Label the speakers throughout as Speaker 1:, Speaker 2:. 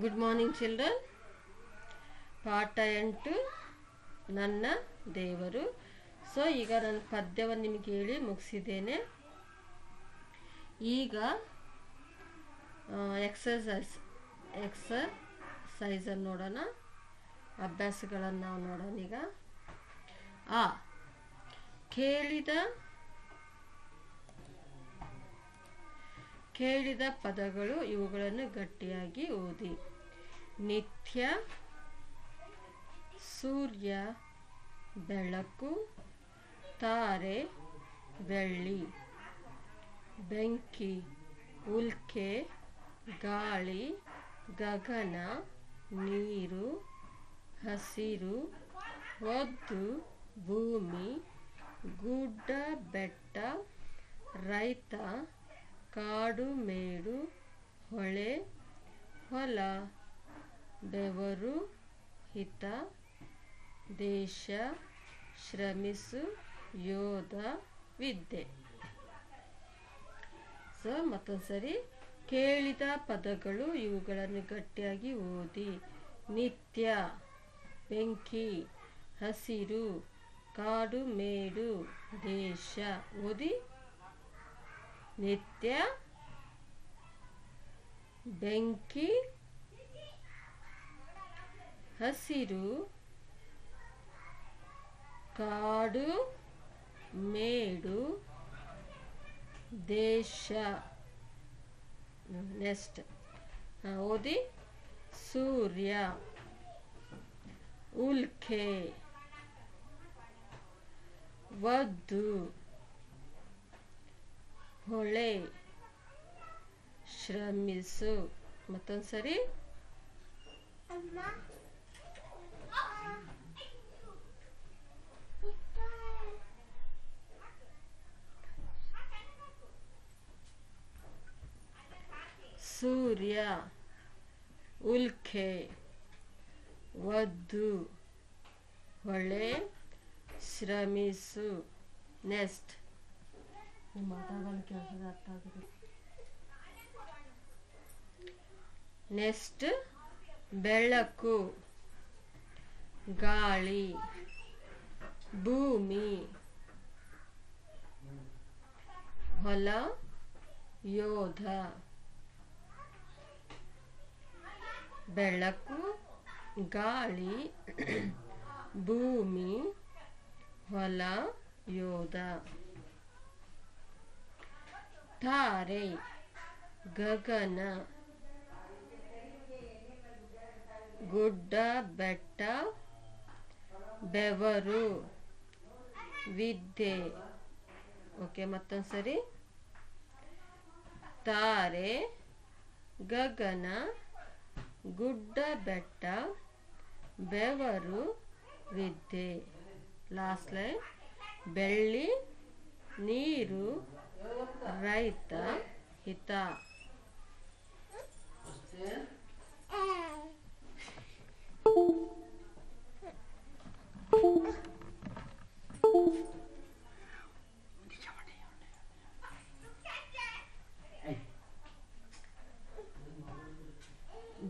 Speaker 1: Good morning children. ಪಾಠ 8 ನನ್ನ ದೇವರು. ಸೊ ಈಗ ನಾನು ಪದ್ಯವನ್ನು ನಿಮಗೆ ಹೇಳಿ ಮುಗಿಸಿದ್ದೇನೆ. ಈಗ ಎಕ್ಸರ್ಸೈಸನ್ನು ನೋಡೋಣ, ಅಭ್ಯಾಸಗಳನ್ನು ನಾವು ನೋಡೋಣ. ಈಗ ಕೇಳಿದ ಪದಗಳು, ಇವುಗಳನ್ನು ಗಟ್ಟಿಯಾಗಿ ಓದಿ. ನಿತ್ಯ, ಸೂರ್ಯ ಬೆಳಕು, ತಾರೆ ಬೆಳ್ಳಿ, ಬೆಂಕಿ ಉಲ್ಕೆ, ಗಾಳಿ ಗಗನ, ನೀರು ಹಸಿರು, ಒದ್ದು ಭೂಮಿ, ಗುಡ್ಡ ಬೆಟ್ಟ, ರೈತ, ಕಾಡು ಮೇಡು, ಹೊಳೆ ಹೊಲ, ಬೆವರು ಹಿತ, ದೇಶ ಶ್ರಮಿಸು, ಯೋಧ ವಿದ್ಯೆ. ಸೊ ಮತ್ತೊಂದ್ಸರಿ, ಕೇಳಿದ ಪದಗಳು, ಇವುಗಳನ್ನು ಗಟ್ಟಿಯಾಗಿ ಓದಿ. ನಿತ್ಯ, ಬೆಂಕಿ, ಹಸಿರು, ಕಾಡು ಮೇಡು, ದೇಶ. ಓದಿ. ನಿತ್ಯ, ಬೆಂಕಿ, ಹಸಿರು, ಕಾಡು ಮೇಡು, ದೇಶ. ನೆಕ್ಸ್ಟ್ ಓದಿ. ಸೂರ್ಯ, ಉಲ್ಕೆ, ಒದ್ದು, ಹೊಳೆ, ಶ್ರಮಿಸು. ಮತ್ತೊಂದ್ಸರಿ. ಸೂರ್ಯ, ಉಲ್ಕೆ, ಒದ್ದು, ಹೊಳೆ, ಶ್ರಮಿಸು. ನೆಕ್ಸ್ಟ್ ನೆಕ್ಸ್ಟ್ ಬೆಳಕು, ಗಾಳಿ, ಭೂಮಿ, ಹೊಲ, ಯೋಧ. ಬೆಳಕು, ಗಾಳಿ, ಭೂಮಿ, ಹೊಲ, ಯೋಧ. ತಾರೆ, ಗಗನ, ಗುಡ್ಡ ಬೆಟ್ಟ, ಬೆವರು, ವಿದ್ಯೆ. ಓಕೆ, ಮತ್ತೊಂದ್ಸರಿ. ತಾರೆ, ಗಗನ, ಗುಡ್ಡ ಬೆಟ್ಟ, ಬೆವರು, ವಿದ್ಯೆ. Last line. ಬೆಳ್ಳಿ, ನೀರು, ರೈತ, ಹಿತ.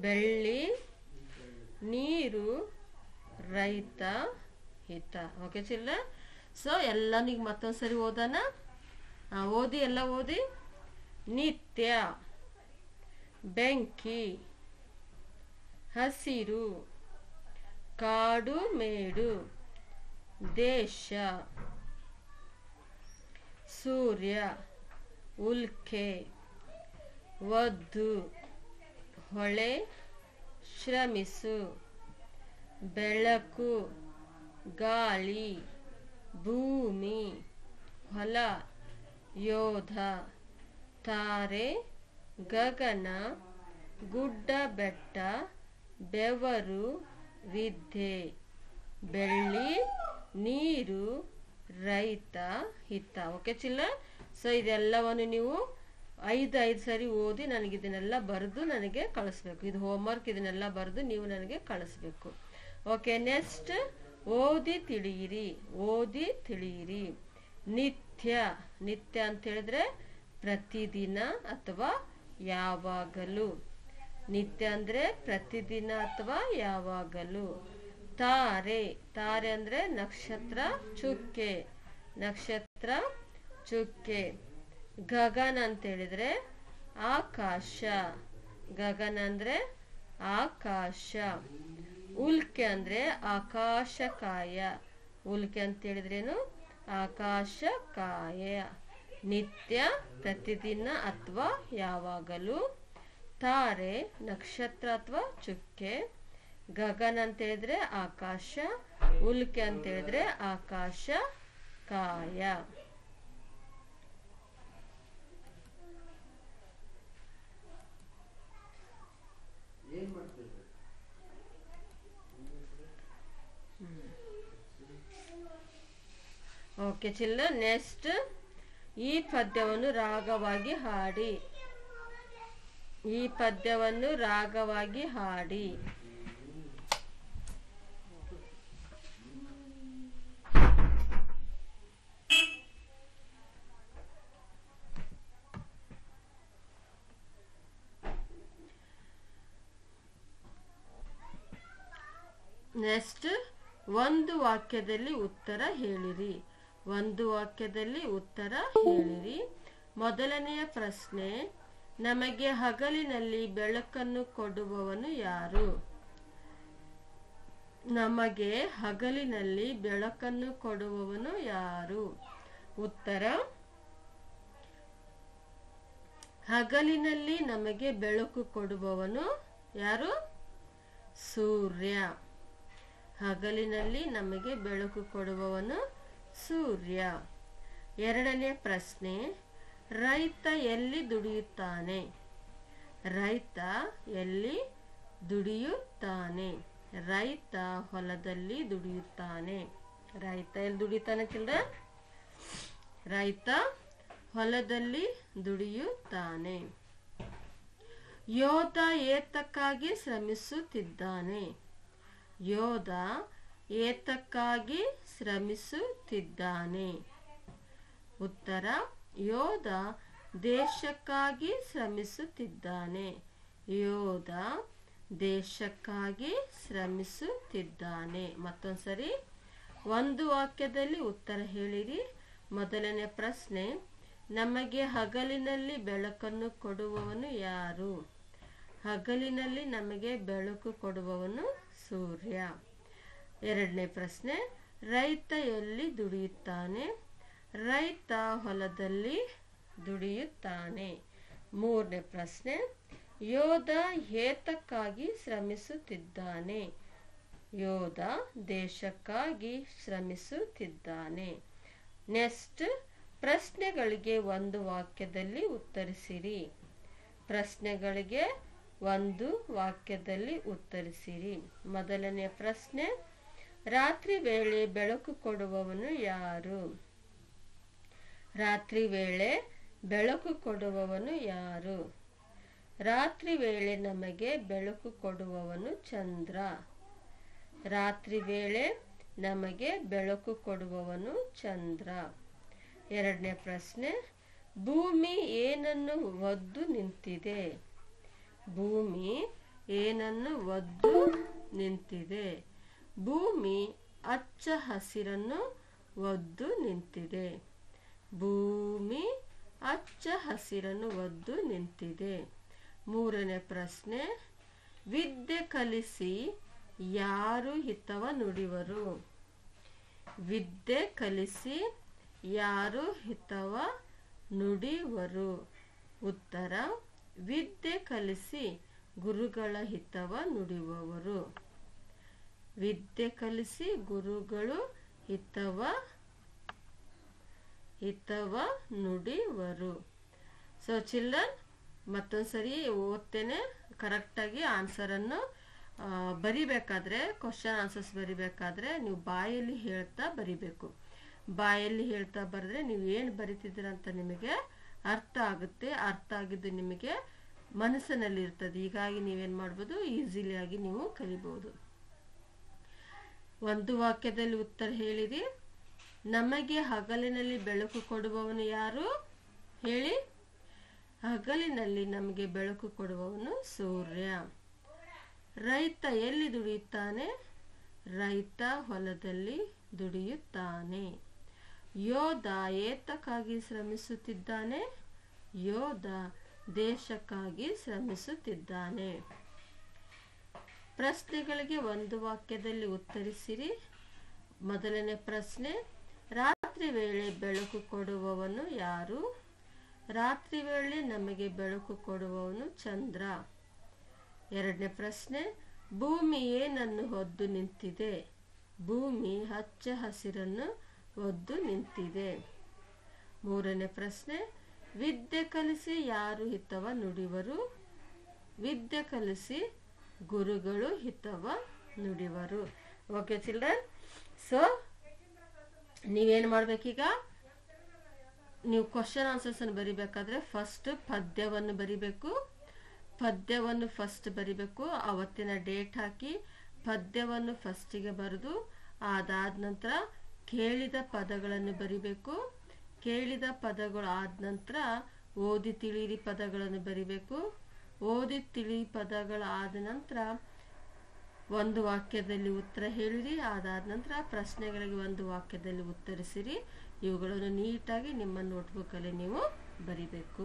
Speaker 1: ಬೆಳ್ಳಿ, ನೀರು, ರೈತ, ಹಿತ. ಓಕೆ ಚಿಲ್ಲ. ಸೊ ಎಲ್ಲನಿಗೆ ಮತ್ತೊಂದ್ಸರಿ ಓದೋಣ. ಓದಿ, ಎಲ್ಲ ಓದಿ. ನಿತ್ಯ, ಬೆಂಕಿ, ಹಸಿರು, ಕಾಡು ಮೇಡು, ದೇಶ, ಸೂರ್ಯ, ಉಲ್ಕೆ, ಒದ್ದು, ಹೊಳೆ, ಶ್ರಮಿಸು, ಬೆಳಕು, ಗಾಳಿ, ಭೂಮಿ, ಹೊಲ, ಯೋಧ. ತಾರೆ, ಗಗನ, ಗುಡ್ಡ ಬೆಟ್ಟ, ಬೆವರು, ವಿದ್ಯೆ. ಬೆಳ್ಳಿ, ನೀರು, ರೈತ, ಹಿತ. ಓಕೆ ಚಿಲ್ಲ. ಸೊ ಇದೆಲ್ಲವನ್ನು ನೀವು 5 ಸರಿ ಓದಿ ನನಗೆ ಇದನ್ನೆಲ್ಲ ಬರೆದು ನನಗೆ ಕಳಿಸ್ಬೇಕು. ಇದು ಹೋಮ್ವರ್ಕ್. ಇದನ್ನೆಲ್ಲ ಬರೆದು ನೀವು ನನಗೆ ಕಳಿಸ್ಬೇಕು. ಓಕೆ, ನೆಕ್ಸ್ಟ್ ಓದಿ ತಿಳಿಯಿರಿ. ಓದಿ ತಿಳಿಯಿರಿ. ನಿತ್ಯ. ನಿತ್ಯ ಅಂತ ಹೇಳಿದ್ರೆ ಪ್ರತಿದಿನ ಅಥವಾ ಯಾವಾಗಲೂ. ನಿತ್ಯ ಅಂದ್ರೆ ಪ್ರತಿದಿನ ಅಥವಾ ಯಾವಾಗಲೂ. ತಾರೆ. ತಾರೆ ಅಂದ್ರೆ ನಕ್ಷತ್ರ ಚುಕ್ಕೆ. ನಕ್ಷತ್ರ ಚುಕ್ಕೆ. ಗಗನ ಅಂತ ಹೇಳಿದ್ರೆ ಆಕಾಶ. ಗಗನ ಅಂದ್ರೆ ಆಕಾಶ. ಉಲ್ಕೆ ಅಂದ್ರೆ ಆಕಾಶಕಾಯ. ಉಲ್ಕೆ ಅಂತ ಹೇಳಿದ್ರೇನು? ಆಕಾಶಕಾಯ. ನಿತ್ಯ, ಪ್ರತಿದಿನ ಅಥವಾ ಯಾವಾಗಲೂ. ತಾರೆ ನಕ್ಷತ್ರ ಅಥವಾ ಚುಕ್ಕೆ. ಗಗನ ಅಂತ ಹೇಳಿದ್ರೆ ಆಕಾಶ. ಉಲ್ಕೆ ಅಂತ ಹೇಳಿದ್ರೆ ಆಕಾಶ ಕಾಯ. ಓಕೆ ಚಿಲ್ಡ್ರನ್, ನೆಕ್ಸ್ಟ್ ಈ ಪದ್ಯವನ್ನು ರಾಗವಾಗಿ ಹಾಡಿ. ಈ ಪದ್ಯವನ್ನು ರಾಗವಾಗಿ ಹಾಡಿ. ನೆಕ್ಸ್ಟ್ ಒಂದು ವಾಕ್ಯದಲ್ಲಿ ಉತ್ತರ ಹೇಳಿರಿ. ಒಂದು ವಾಕ್ಯದಲ್ಲಿ ಉತ್ತರ ಹೇಳಿರಿ. ಮೊದಲನೆಯ ಪ್ರಶ್ನೆ, ನಮಗೆ ಹಗಲಿನಲ್ಲಿ ಬೆಳಕನ್ನು ಕೊಡುವವನು ಯಾರು? ನಮಗೆ ಹಗಲಿನಲ್ಲಿ ಬೆಳಕನ್ನು ಕೊಡುವವನು ಯಾರು? ಉತ್ತರ, ಹಗಲಿನಲ್ಲಿ ನಮಗೆ ಬೆಳಕು ಕೊಡುವವನು ಯಾರು? ಸೂರ್ಯ. ಹಗಲಿನಲ್ಲಿ ನಮಗೆ ಬೆಳಕು ಕೊಡುವವನು ಸೂರ್ಯ. ಎರಡನೇ ಪ್ರಶ್ನೆ, ರೈತ ಎಲ್ಲಿ ದುಡಿಯುತ್ತಾನೆ? ರೈತ ಎಲ್ಲಿ ದುಡಿಯುತ್ತಾನೆ? ರೈತ ಹೊಲದಲ್ಲಿ ದುಡಿಯುತ್ತಾನೆ. ರೈತ ಎಲ್ಲಿ ದುಡಿಯುತ್ತಾನೆ ಚಿಲ್ಡ್ರನ್? ರೈತ ಹೊಲದಲ್ಲಿ ದುಡಿಯುತ್ತಾನೆ. ಯೋಧ ಏತಕ್ಕಾಗಿ ಶ್ರಮಿಸುತ್ತಿದ್ದಾನೆ? ಯೋಧ ಏತಕ್ಕಾಗಿ ಶ್ರಮಿಸುತ್ತಿದ್ದಾನೆ? ಉತ್ತರ, ಯೋಧ ದೇಶಕ್ಕಾಗಿ ಶ್ರಮಿಸುತ್ತಿದ್ದಾನೆ. ಯೋಧ ದೇಶಕ್ಕಾಗಿ ಶ್ರಮಿಸುತ್ತಿದ್ದಾನೆ. ಮತ್ತೊಂದ್ಸರಿ, ಒಂದು ವಾಕ್ಯದಲ್ಲಿ ಉತ್ತರ ಹೇಳಿರಿ. ಮೊದಲನೇ ಪ್ರಶ್ನೆ, ನಮಗೆ ಹಗಲಿನಲ್ಲಿ ಬೆಳಕನ್ನು ಕೊಡುವವನು ಯಾರು? ಹಗಲಿನಲ್ಲಿ ನಮಗೆ ಬೆಳಕು ಕೊಡುವವನು ಸೂರ್ಯ. ಎರಡನೇ ಪ್ರಶ್ನೆ, ರೈತ ಎಲ್ಲಿ ದುಡಿಯುತ್ತಾನೆ? ರೈತ ಹೊಲದಲ್ಲಿ ದುಡಿಯುತ್ತಾನೆ. ಮೂರನೇ ಪ್ರಶ್ನೆ, ಯೋಧ ಏತಕ್ಕಾಗಿ ಶ್ರಮಿಸುತ್ತಿದ್ದಾನೆ? ಯೋಧ ದೇಶಕ್ಕಾಗಿ ಶ್ರಮಿಸುತ್ತಿದ್ದಾನೆ. ನೆಕ್ಸ್ಟ್, ಪ್ರಶ್ನೆಗಳಿಗೆ ಒಂದು ವಾಕ್ಯದಲ್ಲಿ ಉತ್ತರಿಸಿರಿ. ಪ್ರಶ್ನೆಗಳಿಗೆ ಒಂದು ವಾಕ್ಯದಲ್ಲಿ ಉತ್ತರಿಸಿರಿ. ಮೊದಲನೇ ಪ್ರಶ್ನೆ, ರಾತ್ರಿ ವೇಳೆ ಬೆಳಕು ಕೊಡುವವನು ಯಾರು? ರಾತ್ರಿ ವೇಳೆ ಬೆಳಕು ಕೊಡುವವನು ಯಾರು? ರಾತ್ರಿ ವೇಳೆ ನಮಗೆ ಬೆಳಕು ಕೊಡುವವನು ಚಂದ್ರ. ರಾತ್ರಿ ವೇಳೆ ನಮಗೆ ಬೆಳಕು ಕೊಡುವವನು ಚಂದ್ರ. ಎರಡನೇ ಪ್ರಶ್ನೆ, ಭೂಮಿ ಏನನ್ನು ಒದ್ದು ನಿಂತಿದೆ? ಭೂಮಿ ಏನನ್ನು ಒದ್ದು ನಿಂತಿದೆ? ಭೂಮಿ ಹಚ್ಚ ಹಸಿರನ್ನು ಒದ್ದು ನಿಂತಿದೆ. ಭೂಮಿ ಹಚ್ಚ ಹಸಿರನ್ನು ಒದ್ದು ನಿಂತಿದೆ. ಮೂರನೇ ಪ್ರಶ್ನೆ, ವಿದ್ಯೆ ಕಲಿಸಿ ಯಾರು ಹಿತವ ನುಡಿವರು? ವಿದ್ಯೆ ಕಲಿಸಿ ಯಾರು ಹಿತವ ನುಡಿವರು? ಉತ್ತರ, ವಿದ್ಯೆ ಕಲಿಸಿ ಗುರುಗಳ ಹಿತವ ನುಡಿಯುವವರು. ವಿದ್ಯೆ ಕಲಿಸಿ ಗುರುಗಳು ಹಿತವ ನುಡಿಯುವರು. So children, ಮತ್ತೊಂದ್ಸರಿ ಓದ್ತೇನೆ. ಕರೆಕ್ಟಾಗಿ ಆನ್ಸರನ್ನು ಬರಿಬೇಕಾದ್ರೆ, ಕ್ವಶನ್ ಆನ್ಸರ್ಸ್ ಬರಿಬೇಕಾದ್ರೆ ನೀವು ಬಾಯಲ್ಲಿ ಹೇಳ್ತಾ ಬರಿಬೇಕು. ಬಾಯಲ್ಲಿ ಹೇಳ್ತಾ ಬರೆದ್ರೆ ನೀವು ಏನು ಬರಿತಿದ್ದೀರ ಅಂತ ನಿಮಗೆ ಅರ್ಥ ಆಗುತ್ತೆ. ಅರ್ಥ ಆಗಿದ್ದು ನಿಮಗೆ ಮನಸ್ಸಿನಲ್ಲಿ ಇರ್ತದೆ. ಹೀಗಾಗಿ ನೀವೇನು ಮಾಡ್ಬೋದು, ಈಸಿಲಿ ಆಗಿ ನೀವು ಕಲಿಬಹುದು. ಒಂದು ವಾಕ್ಯದಲ್ಲಿ ಉತ್ತರ ಹೇಳಿರಿ. ನಮಗೆ ಹಗಲಿನಲ್ಲಿ ಬೆಳಕು ಕೊಡುವವನು ಯಾರು ಹೇಳಿ? ಹಗಲಿನಲ್ಲಿ ನಮಗೆ ಬೆಳಕು ಕೊಡುವವನು ಸೂರ್ಯ. ರೈತ ಎಲ್ಲಿ ದುಡಿಯುತ್ತಾನೆ? ರೈತ ಹೊಲದಲ್ಲಿ ದುಡಿಯುತ್ತಾನೆ. ಯೋಧ ಏತಕ್ಕಾಗಿ ಶ್ರಮಿಸುತ್ತಿದ್ದಾನೆ? ಯೋಧ ದೇಶಕ್ಕಾಗಿ ಶ್ರಮಿಸುತ್ತಿದ್ದಾನೆ. ಪ್ರಶ್ನೆಗಳಿಗೆ ಒಂದು ವಾಕ್ಯದಲ್ಲಿ ಉತ್ತರಿಸಿರಿ. ಮೊದಲನೇ ಪ್ರಶ್ನೆ, ರಾತ್ರಿ ವೇಳೆ ಬೆಳಕು ಕೊಡುವವನು ಯಾರು? ರಾತ್ರಿ ವೇಳೆ ನಮಗೆ ಬೆಳಕು ಕೊಡುವವನು ಚಂದ್ರ. ಎರಡನೇ ಪ್ರಶ್ನೆ, ಭೂಮಿ ಏನನ್ನು ಹೊದ್ದು ನಿಂತಿದೆ? ಭೂಮಿ ಹಚ್ಚ ಹಸಿರನ್ನು ಹೊದ್ದು ನಿಂತಿದೆ. ಮೂರನೇ ಪ್ರಶ್ನೆ, ವಿದ್ಯೆ ಕಲಿಸಿ ಯಾರು ಹಿತವ ನುಡಿವರು? ವಿದ್ಯೆ ಕಲಿಸಿ ಗುರುಗಳು ಹಿತವ ನುಡಿವರು. ಓಕೆ ಚಿಲ್ಡ್ರನ್, ಸೊ ನೀವೇನು ಮಾಡ್ಬೇಕೀಗ? ನೀವು ಕ್ವಶನ್ ಆನ್ಸರ್ಸ್ ಅನ್ನು ಬರಿಬೇಕಾದ್ರೆ ಫಸ್ಟ್ ಪದ್ಯವನ್ನು ಬರಿಬೇಕು. ಪದ್ಯವನ್ನು ಫಸ್ಟ್ ಬರಿಬೇಕು. ಅವತ್ತಿನ ಡೇಟ್ ಹಾಕಿ ಪದ್ಯವನ್ನು ಫಸ್ಟಿಗೆ ಬರೆದು ಅದಾದ ನಂತರ ಕೇಳಿದ ಪದಗಳನ್ನು ಬರಿಬೇಕು. ಕೇಳಿದ ಪದಗಳು ಆದ ನಂತರ ಓದಿ ತಿಳಿಯಿರಿ ಪದಗಳನ್ನು ಬರಿಬೇಕು. ಓದಿ ತಿಳಿ ಪದಗಳು ಆದ ನಂತರ ಒಂದು ವಾಕ್ಯದಲ್ಲಿ ಉತ್ತರ ಹೇಳಿರಿ. ಅದಾದ ನಂತರ ಪ್ರಶ್ನೆಗಳಿಗೆ ಒಂದು ವಾಕ್ಯದಲ್ಲಿ ಉತ್ತರಿಸಿರಿ. ಇವುಗಳನ್ನು ನೀಟಾಗಿ ನಿಮ್ಮ ನೋಟ್ಬುಕ್ಕಲ್ಲಿ ನೀವು ಬರಿಬೇಕು.